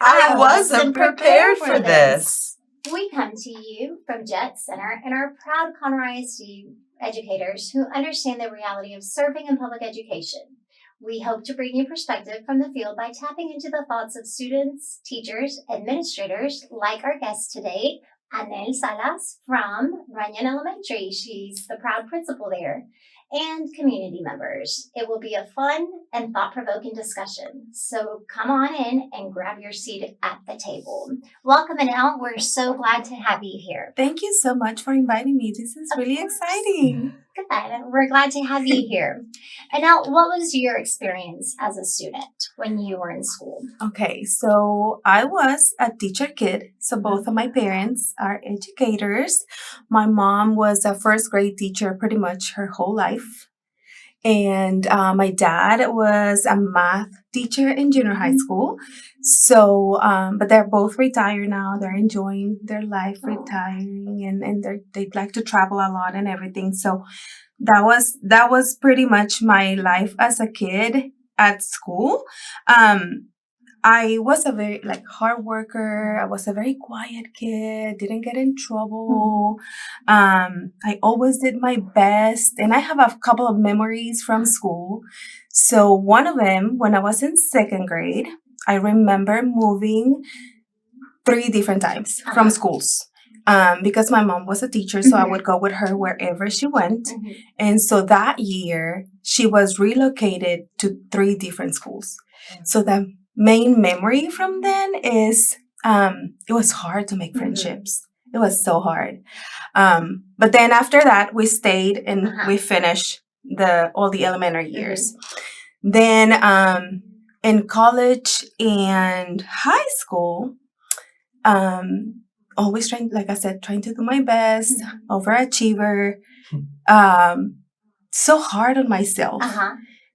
I wasn't prepared for this. We come to you from Jet Center and are proud Conroe ISD educators who understand the reality of serving in public education. We hope to bring you perspective from the field by tapping into the thoughts of students, teachers, administrators, like our guest today, Anel Salas from Runyon Elementary. She's the proud principal there. And community members. It will be a fun and thought-provoking discussion. So come on in and grab your seat at the table. Welcome, Anel. We're so glad to have you here. Thank you so much for inviting me. This is really exciting. Good. We're glad to have you here. Anel, what was your experience as a student when you were in school? Okay, so I was a teacher kid. So both of my parents are educators. My mom was a first grade teacher pretty much her whole life. And my dad was a math teacher in junior high school. So, but they're both retired now. They're enjoying their life retiring and they like to travel a lot and everything. So that was pretty much my life as a kid at school. I was a very hard worker. I was a very quiet kid, didn't get in trouble. I always did my best. And I have a couple of memories from school. So one of them, when I was in second grade, I remember moving 3 different times from schools. Because my mom was a teacher, so I would go with her wherever she went. And so that year, she was relocated to 3 different schools. So the main memory from then is it was hard to make friendships. It was so hard. But then after that, we stayed and we finished all the elementary years. Then in college and high school, always trying, like I said, trying to do my best, overachiever, so hard on myself.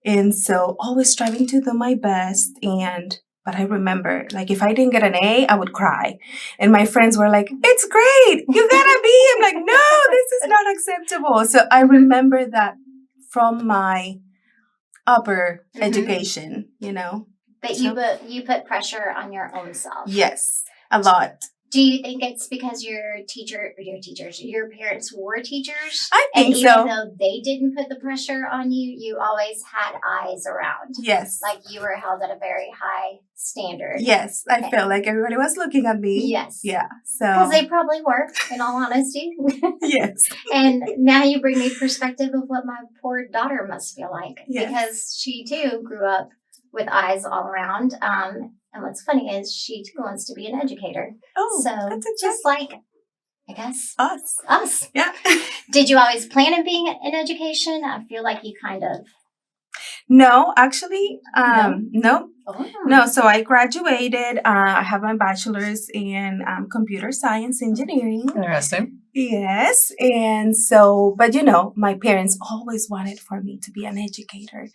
And so always striving to do my best. But I remember, if I didn't get an A, I would cry. And my friends were like, it's great. You got a B. I'm like, no, this is not acceptable. So I remember that from my upper education, But you put pressure on your own self. Yes, a lot. Do you think it's because your parents were teachers? I think so. And even though they didn't put the pressure on you, you always had eyes around. Yes. You were held at a very high standard. Yes. I felt like everybody was looking at me. Yes. Yeah. So. Because they probably were, in all honesty. Yes. And now you bring me perspective of what my poor daughter must feel like. Yes. Because she too grew up with eyes all around. And what's funny is she wants to be an educator. Oh, so that's just like, I guess, us. Yeah. Did you always plan on being in education? I feel like you kind of. No, actually, no. Oh. No, so I graduated. I have my bachelor's in computer science engineering. Interesting. Yes. And so, but my parents always wanted for me to be an educator.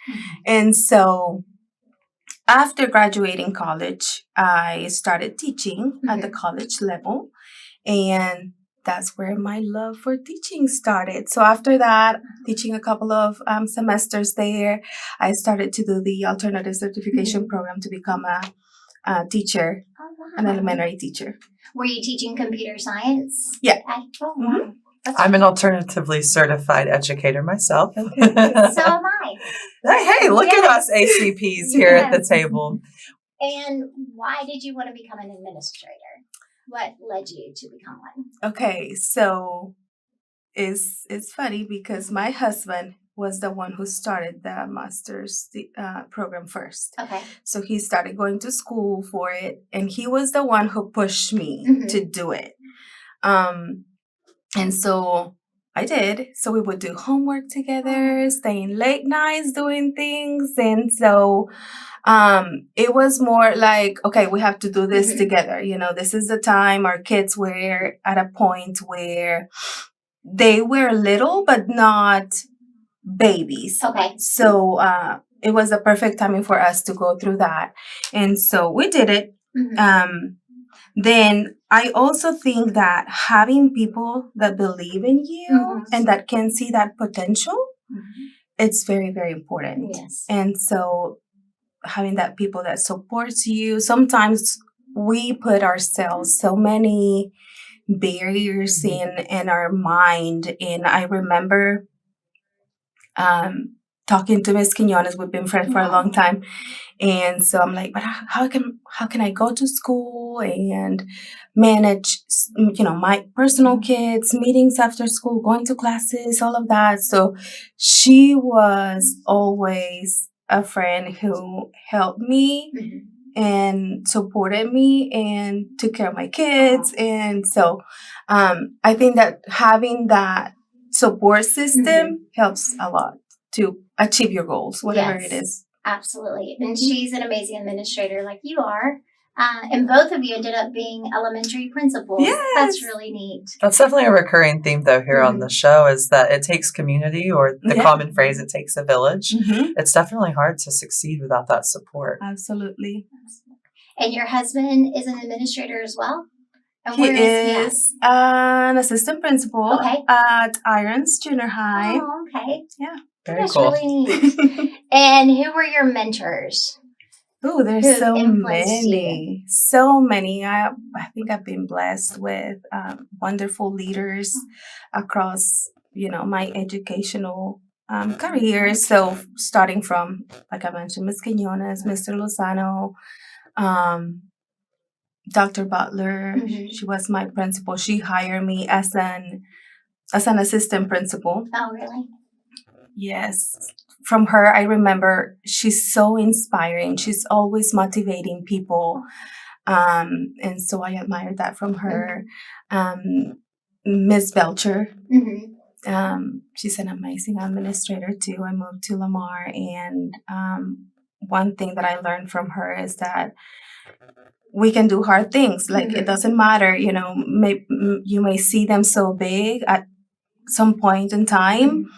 And so after graduating college, I started teaching at the college level, and that's where my love for teaching started. So after that, teaching a couple of semesters there, I started to do the alternative certification program to become a teacher, an elementary teacher. Were you teaching computer science? Yeah. Wow. I'm an alternatively certified educator myself. So am I. Hey, look at us ACPs here at the table. And why did you want to become an administrator? What led you to become one? Okay, so it's funny because my husband was the one who started the master's program first. Okay. So he started going to school for it, and he was the one who pushed me to do it. And so I did. So we would do homework together, staying late nights doing things. And so it was more like, okay, we have to do this together. This is the time our kids were at a point where they were little, but not babies. Okay. So it was the perfect timing for us to go through that. And so we did it. Then I also think that having people that believe in you and that can see that potential, it's very, very important. Yes. And so having that people that supports you, sometimes we put ourselves so many barriers in our mind. And I remember talking to Miss Quinones. We've been friends for a long time. And so I'm like, but how can I go to school and manage, my personal kids, meetings after school, going to classes, all of that. So she was always a friend who helped me and supported me and took care of my kids. And so I think that having that support system helps a lot to achieve your goals, whatever it Yes. is. Absolutely. And she's an amazing administrator like you are. And both of you ended up being elementary principals. Yes. That's really neat. That's definitely a recurring theme, though, here on the show is that it takes community, or the common phrase, it takes a village. It's definitely hard to succeed without that support. Absolutely. And your husband is an administrator as well? And He where is an assistant principal Okay. at Irons Junior High. Oh, okay. Yeah. Very That's cool. really neat. And who were your mentors? Oh, there's Who so influenced you? many. So many. I think I've been blessed with wonderful leaders across, my educational career. So starting from, like I mentioned, Ms. Quinones, Mr. Lozano, Dr. Butler. She was my principal. She hired me as an assistant principal. Oh, really? Yes. From her, I remember she's so inspiring. She's always motivating people. And so I admire that from her. Miss Belcher. She's an amazing administrator too. I moved to Lamar, and one thing that I learned from her is that we can do hard things. Like it doesn't matter, you may see them so big at some point in time,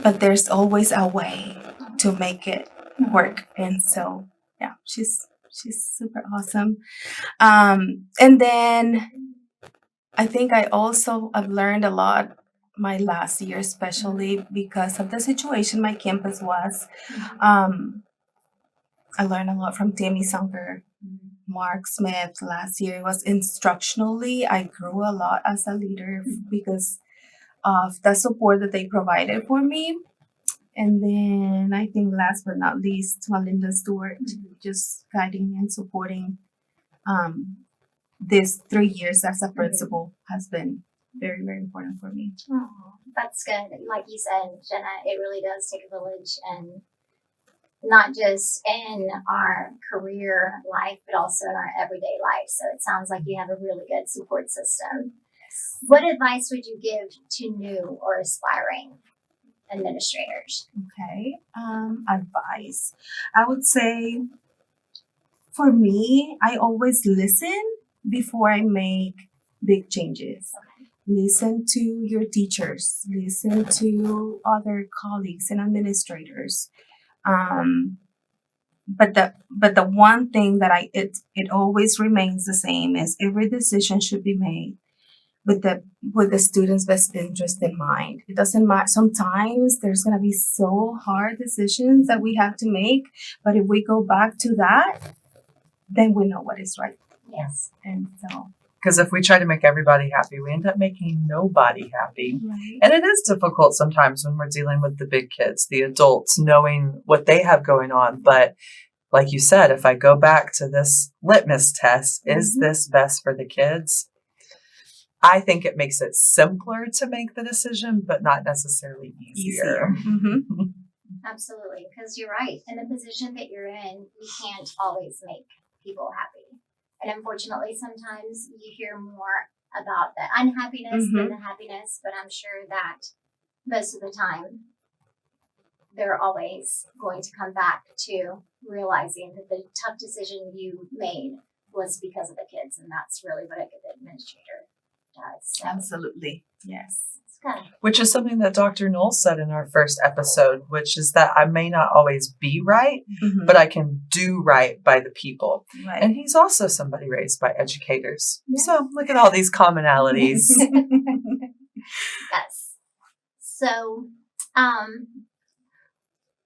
but there's always a way to make it work. And so, yeah, she's super awesome. And then I think I've learned a lot my last year, especially because of the situation my campus was. I learned a lot from Tammy Sunker, Mark Smith. Last year it was instructionally. I grew a lot as a leader because of the support that they provided for me. And then I think last but not least, Melinda Stewart, just guiding and supporting these 3 years as a principal has been very, very important for me. Oh, that's good. Like you said, Jenna, it really does take a village, and not just in our career life, but also in our everyday life. So it sounds like you have a really good support system. What advice would you give to new or aspiring administrators? Okay. Advice. I would say for me, I always listen before I make big changes. Listen to your teachers, listen to other colleagues and administrators. But the one thing that it always remains the same is every decision should be made with the student's best interest in mind. It doesn't matter. Sometimes there's gonna be so hard decisions that we have to make, but if we go back to that, then we know what is right. Yes. And so, because if we try to make everybody happy, we end up making nobody happy. right. And it is difficult sometimes when we're dealing with the big kids, the adults, knowing what they have going on. But like you said, if I go back to this litmus test, is this best for the kids? I think it makes it simpler to make the decision, but not necessarily easier. Absolutely, because you're right. In the position that you're in, you can't always make people happy. And unfortunately, sometimes you hear more about the unhappiness than the happiness, but I'm sure that most of the time, they're always going to come back to realizing that the tough decision you made was because of the kids. And that's really what a good administrator does. So Absolutely. Yes. it's good. Which is something that Dr. Knowles said in our first episode, which is that I may not always be right, but I can do right by the people. Right. And he's also somebody raised by educators. Yeah. So look at all these commonalities. Yes. So,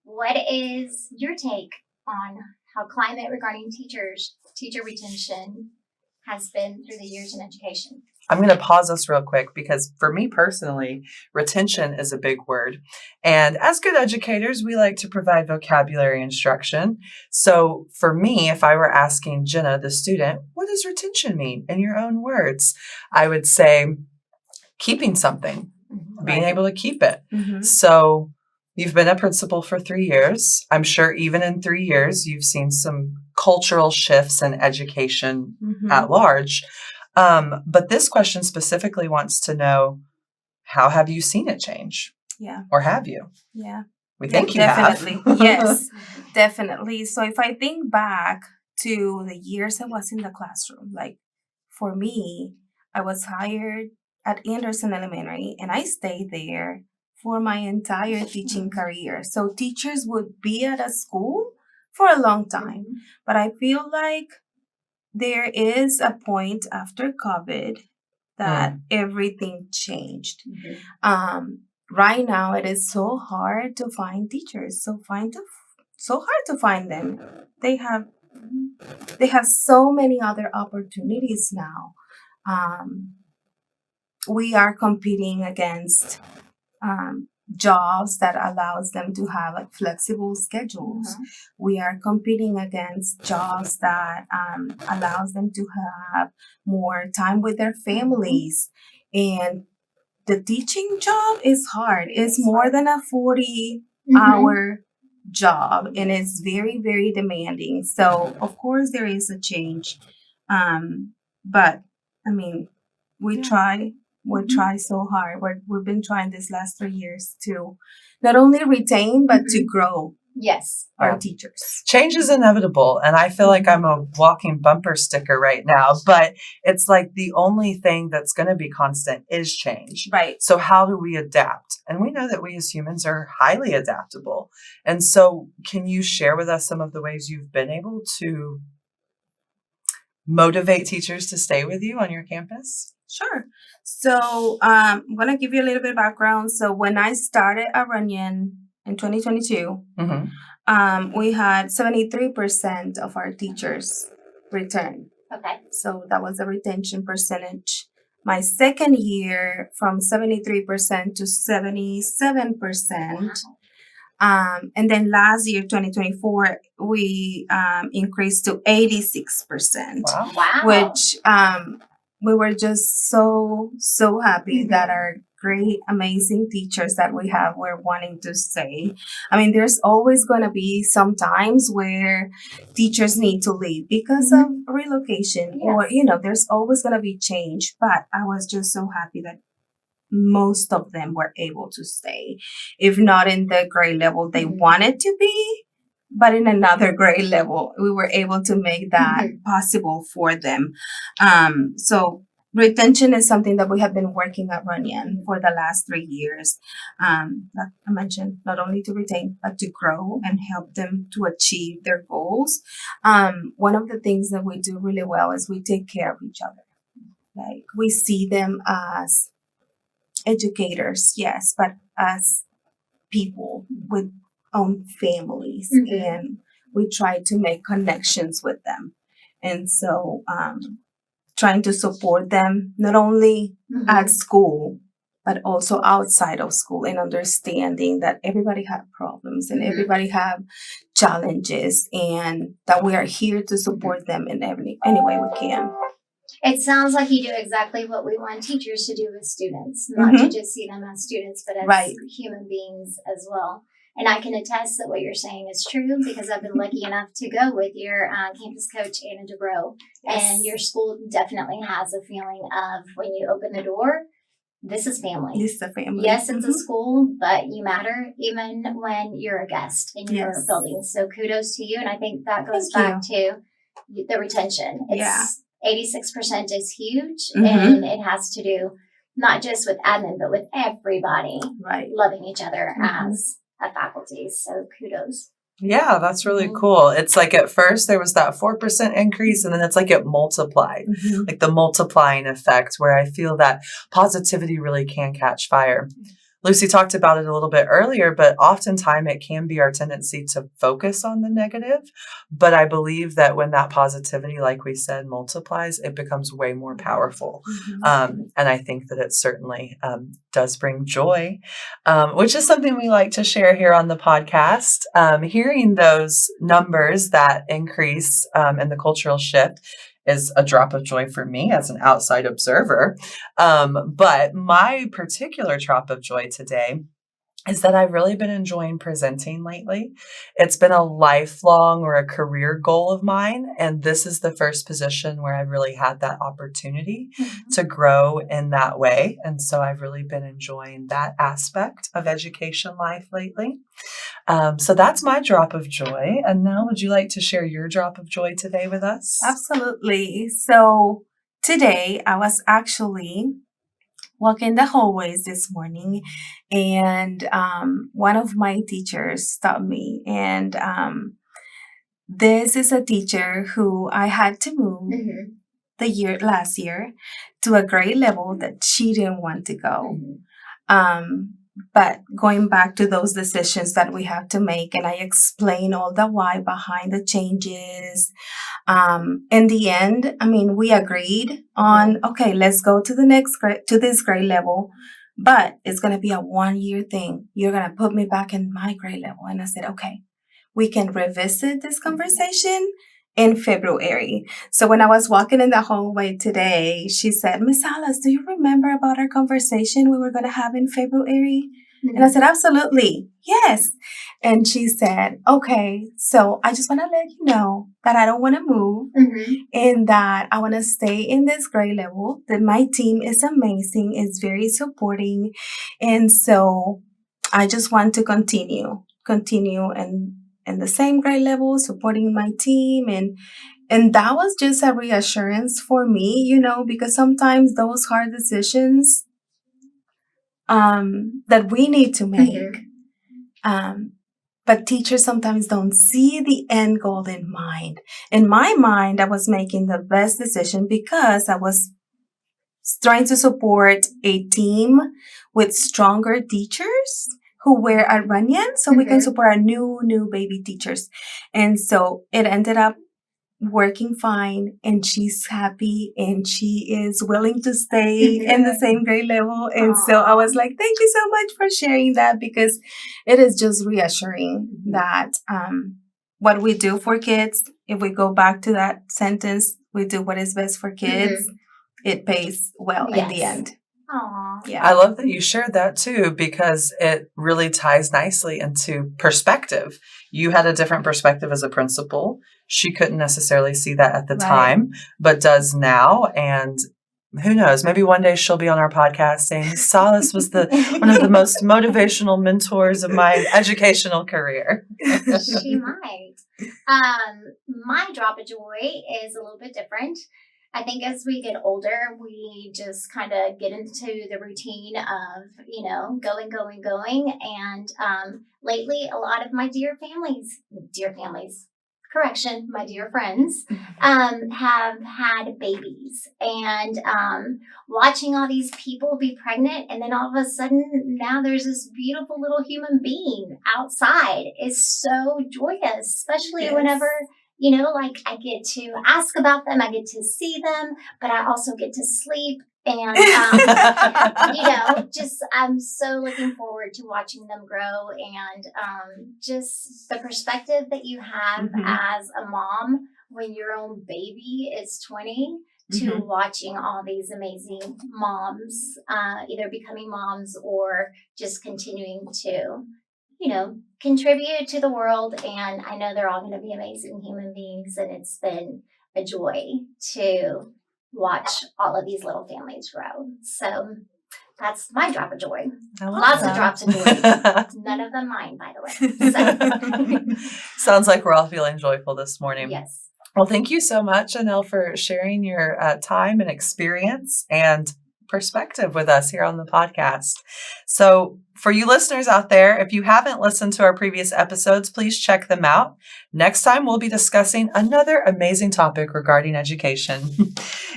what is your take on how climate regarding teacher retention has been through the years in education? I'm going to pause us real quick because for me personally, retention is a big word. And as good educators, we like to provide vocabulary instruction. So for me, if I were asking Jenna, the student, what does retention mean in your own words? I would say keeping something, being able to keep it. So you've been a principal for 3 years. I'm sure even in 3 years, you've seen some cultural shifts in education at large. But this question specifically wants to know, how have you seen it change? Yeah. Or have you? Yeah. We think you definitely. have. Yes, definitely. So if I think back to the years I was in the classroom, like for me, I was hired at Anderson Elementary and I stayed there for my entire teaching career. So teachers would be at a school for a long time. But I feel like there is a point after COVID that everything changed. Right now, it is so hard to find teachers. So hard to find them. They have so many other opportunities now. We are competing against jobs that allows them to have like flexible schedules. We are competing against jobs that allows them to have more time with their families. And the teaching job is hard. It's more than a 40-hour job, and it's very, very demanding. So, of course, there is a change. But, I mean, we try so hard. We've been trying this last 3 years to not only retain, but to grow our teachers. Change is inevitable. And I feel like I'm a walking bumper sticker right now, but it's like the only thing that's going to be constant is change. Right. So how do we adapt? And we know that we as humans are highly adaptable. And so can you share with us some of the ways you've been able to motivate teachers to stay with you on your campus? Sure. So I'm going to give you a little bit of background. So when I started at Runyon in 2022, we had 73% of our teachers return. Okay. So that was the retention percentage. My second year, from 73% to 77%. And then last year, 2024, we increased to 86%. Wow. Which we were just so happy that our great, amazing teachers that we have were wanting to stay. I mean, there's always going to be some times where teachers need to leave because of relocation or, there's always going to be change. But I was just so happy that most of them were able to stay, if not in the grade level they wanted to be, but in another grade level, we were able to make that possible for them. So retention is something that we have been working at Runyon for the last 3 years. Like I mentioned, not only to retain, but to grow and help them to achieve their goals. One of the things that we do really well is we take care of each other. Like we see them as educators, yes, but as people with own families, and we try to make connections with them. And so trying to support them not only at school, but also outside of school, and understanding that everybody have problems and everybody have challenges, and that we are here to support them in any way we can. It sounds like you do exactly what we want teachers to do with students, not to just see them as students, but as human beings as well. And I can attest that what you're saying is true, because I've been lucky enough to go with your campus coach, Anna DeBro. And your school definitely has a feeling of, when you open the door, this is family. This is a family. Yes, it's a school, but you matter even when you're a guest in your building. So kudos to you. And I think that goes back to the retention. It's 86% is huge, and it has to do not just with admin, but with everybody loving each other as a faculty. So kudos. Yeah, that's really cool. It's like at first there was that 4% increase, and then it's like it multiplied, like the multiplying effect, where I feel that positivity really can catch fire. Lucy talked about it a little bit earlier, but oftentimes it can be our tendency to focus on the negative. But I believe that when that positivity, like we said, multiplies, it becomes way more powerful. And I think that it certainly does bring joy, which is something we like to share here on the podcast. Hearing those numbers that increase and the cultural shift is a drop of joy for me as an outside observer. But my particular drop of joy today is that I've really been enjoying presenting lately. It's been a lifelong or a career goal of mine. And this is the first position where I've really had that opportunity to grow in that way. And so I've really been enjoying that aspect of education life lately. So that's my drop of joy. And now, would you like to share your drop of joy today with us? Absolutely. So today I was actually walking the hallways this morning, and one of my teachers stopped me. And this is a teacher who I had to move last year to a grade level that she didn't want to go. But going back to those decisions that we have to make, and I explain all the why behind the changes. In the end, I mean, we agreed on, okay, let's go to the next grade, to this grade level, but it's going to be a 1-year thing. You're going to put me back in my grade level. And I said, okay, we can revisit this conversation in February. So when I was walking in the hallway today, she said, Miss Salas, do you remember about our conversation we were going to have in February? And I said, absolutely. Yes. And she said, okay, so I just want to let you know that I don't want to move and that I want to stay in this grade level, that my team is amazing, is very supporting. And so I just want to continue and in the same grade level, supporting my team. And that was just a reassurance for me, you know, because sometimes those hard decisions that we need to make, but teachers sometimes don't see the end goal in mind. In my mind, I was making the best decision because I was trying to support a team with stronger teachers who were at Runyon, so we can support our new baby teachers. And so it ended up working fine, and she's happy, and she is willing to stay in the same grade level. And so I was like, thank you so much for sharing that, because it is just reassuring that what we do for kids, if we go back to that sentence, we do what is best for kids, it pays well in the end. Aww. Yeah. I love that you shared that too, because it really ties nicely into perspective. You had a different perspective as a principal. She couldn't necessarily see that at the time, but does now. And who knows, maybe one day she'll be on our podcast saying, Salas was one of the most motivational mentors of my educational career. She might. My drop of joy is a little bit different. I think as we get older, we just kind of get into the routine of, going. And lately, a lot of my my dear friends, have had babies. And watching all these people be pregnant, and then all of a sudden, now there's this beautiful little human being outside is so joyous, especially whenever I get to ask about them, I get to see them, but I also get to sleep. And, I'm so looking forward to watching them grow, and just the perspective that you have as a mom when your own baby is 20 to watching all these amazing moms, either becoming moms or just continuing to contribute to the world. And I know they're all going to be amazing human beings. And it's been a joy to watch all of these little families grow. So that's my drop of joy. Lots of drops of joy. None of them mine, by the way. So. Sounds like we're all feeling joyful this morning. Yes. Well, thank you so much, Anel, for sharing your time and experience and perspective with us here on the podcast. So for you listeners out there, if you haven't listened to our previous episodes, please check them out. Next time, we'll be discussing another amazing topic regarding education.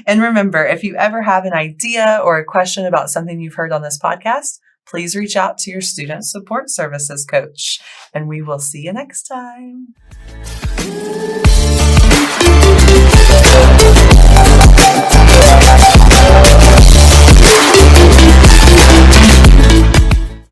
And remember, if you ever have an idea or a question about something you've heard on this podcast, please reach out to your student support services coach, and we will see you next time.